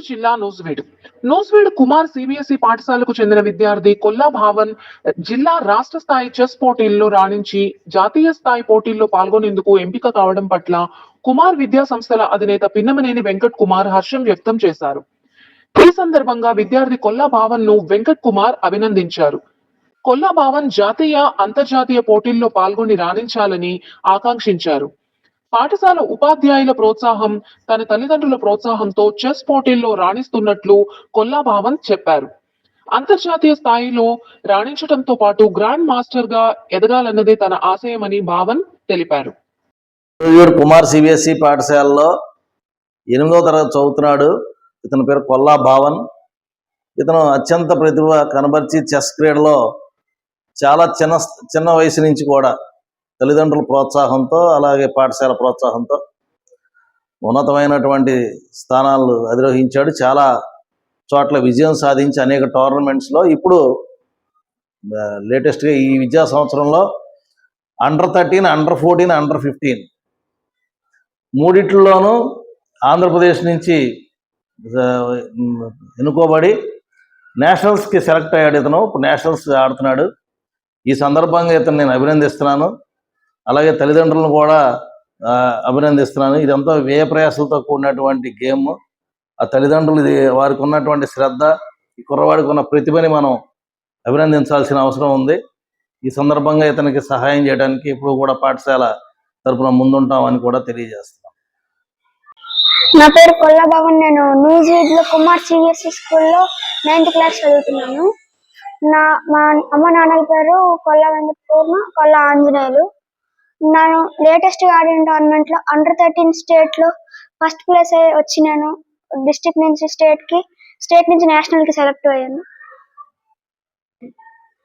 జిల్లా నూజివీడు కుమార్ సిబిఎస్ఈ పాఠశాలకు చెందిన విద్యార్థి కొల్లా భావన్ జిల్లా రాష్ట్ర స్థాయి చెస్ పోటీల్లో రాణించి జాతీయ స్థాయి పోటీల్లో పాల్గొనేందుకు ఎంపిక కావడం పట్ల కుమార్ విద్యా సంస్థల అధినేత పిన్నమనేని వెంకట్ కుమార్ హర్షం వ్యక్తం చేశారు. ఈ సందర్భంగా విద్యార్థి కొల్లా భావన్ ను వెంకట్ కుమార్ అభినందించారు. కొల్లా భావన్ జాతీయ అంతర్జాతీయ పోటీల్లో పాల్గొని రాణించాలని ఆకాంక్షించారు. పాఠశాల ఉపాధ్యాయుల ప్రోత్సాహం, తన తల్లిదండ్రుల ప్రోత్సాహంతో చెస్ పోటీల్లో రాణిస్తున్నట్లు కొల్లా భావన్ చెప్పారు. అంతర్జాతీయ స్థాయిలో రాణించడంతో పాటు గ్రాండ్ మాస్టర్ గా ఎదగాలన్నదే తన ఆశయమని భావన్ తెలిపారు. కుమార్ సిబిఎస్ఈ పాఠశాలలో 8వ తరగతి చదువుతున్నాడు. ఇతని పేరు కొల్లా భావన్. ఇతను అత్యంత ప్రతిభ కనబర్చి చెస్ క్రీడలో చాలా చిన్న వయసు నుంచి కూడా తల్లిదండ్రుల ప్రోత్సాహంతో అలాగే పాఠశాల ప్రోత్సాహంతో ఉన్నతమైనటువంటి స్థానాలు అధిరోహించాడు. చాలా చోట్ల విజయం సాధించి అనేక టోర్నమెంట్స్లో ఇప్పుడు లేటెస్ట్గా ఈ విద్యా సంవత్సరంలో under-13, under-14, under-15 మూడిట్లోనూ ఆంధ్రప్రదేశ్ నుంచి ఎన్నుకోబడి నేషనల్స్కి సెలెక్ట్ అయ్యాడు. ఇతను ఇప్పుడు నేషనల్స్ ఆడుతున్నాడు. ఈ సందర్భంగా ఇతను నేను అభినందిస్తున్నాను. అలాగే తల్లిదండ్రులను కూడా అభినందిస్తున్నాను. ఇదంతా వ్యయ ప్రయాసాలతో కూడినటువంటి గేమ్. ఆ తల్లిదండ్రులు వారికి ఉన్నటువంటి శ్రద్ధ, ఈ కుర్రవాడికి ఉన్న ప్రతిభని మనం అభినందించాల్సిన అవసరం ఉంది. ఈ సందర్భంగా ఇతనికి సహాయం చేయడానికి ఇప్పుడు కూడా పాఠశాల తరపున ముందుంటామని కూడా తెలియజేస్తున్నాం. నా పేరు కొల్లా భావన్. నేను నూజివీడులో కుమార్ సిబిఎస్ఈ స్కూల్లో 9th క్లాస్ చదువుతున్నాను. మా అమ్మ నాన్నల పేరు కొల్లా వెంకటపూర్ణ, కొల్లా ఆంజనేయులు. నేను లేటెస్ట్ ఆడిన టోర్నమెంట్ లో under-13 స్టేట్ లో ఫస్ట్ ప్లేస్ వచ్చి నేను డిస్ట్రిక్ట్ నుంచి స్టేట్ నుంచి నేషనల్ కి సెలెక్ట్ అయ్యాను.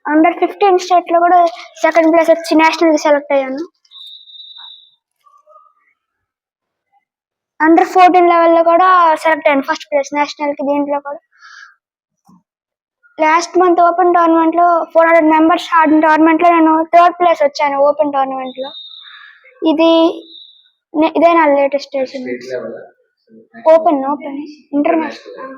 under-15 స్టేట్ లో కూడా సెకండ్ ప్లేస్ వచ్చి నేషనల్ కి సెలెక్ట్ అయ్యాను. under-14 లెవెల్ లో కూడా సెలెక్ట్ అయ్యాను ఫస్ట్ ప్లేస్ నేషనల్ కి. దీంట్లో కూడా లాస్ట్ మంత్ ఓపెన్ టోర్నమెంట్ లో 400 మెంబర్స్ ఆడిన టోర్నమెంట్ లో నేను 3rd ప్లేస్ వచ్చాను ఓపెన్ టోర్నమెంట్ లో. ఇదే నా లేటెస్ట్ అచీవ్మెంట్. Open international.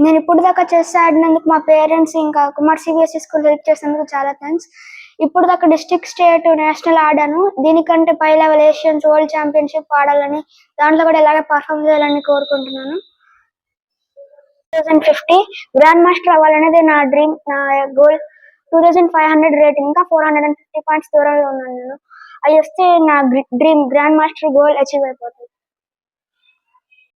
నేను ఇప్పుడు దాకా చెస్ ఆడినందుకు మా పేరెంట్స్ ఇంకా కుమార్ సిబిఎస్ఈ స్కూల్ హెల్ప్ చేసినందుకు చాలా థ్యాంక్స్. ఇప్పుడు దాకా డిస్ట్రిక్ట్, స్టేట్, నేషనల్ ఆడాను. దీనికంటే పై లెవెల్ ఏషియన్స్, వరల్డ్ ఛాంపియన్షిప్ ఆడాలని, దాంట్లో కూడా ఇలాగే పర్ఫార్మ్ చేయాలని కోరుకుంటున్నాను. 2050 గ్రాండ్ మాస్టర్ అవ్వాలనేది నా డ్రీమ్, నా గోల్. 2500 రేటింగ్, ఇంకా 450 పాయింట్స్ దూరంలో ఉన్నాను నేను. అవి వస్తే నా dream grand master goal achieve అయిపోతుంది.